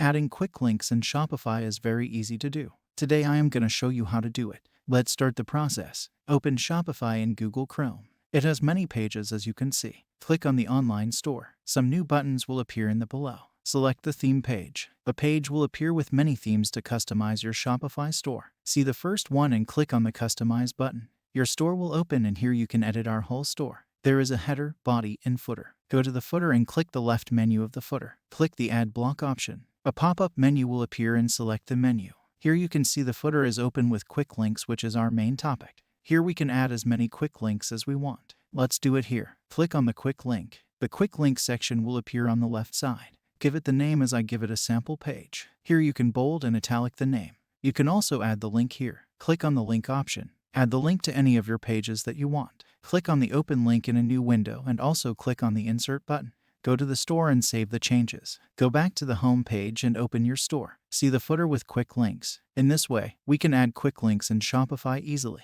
Adding quick links in Shopify is very easy to do. Today I am going to show you how to do it. Let's start the process. Open Shopify in Google Chrome. It has many pages as you can see. Click on the online store. Some new buttons will appear in the below. Select the theme page. A page will appear with many themes to customize your Shopify store. See the first one and click on the Customize button. Your store will open and here you can edit our whole store. There is a header, body, and footer. Go to the footer and click the left menu of the footer. Click the Add Block option. A pop-up menu will appear and select the menu. Here you can see the footer is open with quick links, which is our main topic. Here we can add as many quick links as we want. Let's do it here. Click on the quick link. The quick link section will appear on the left side. Give it the name as I give it a sample page. Here you can bold and italic the name. You can also add the link here. Click on the link option. Add the link to any of your pages that you want. Click on the open link in a new window and also click on the insert button. Go to the store and save the changes. Go back to the home page and open your store. See the footer with quick links. In this way, we can add quick links in Shopify easily.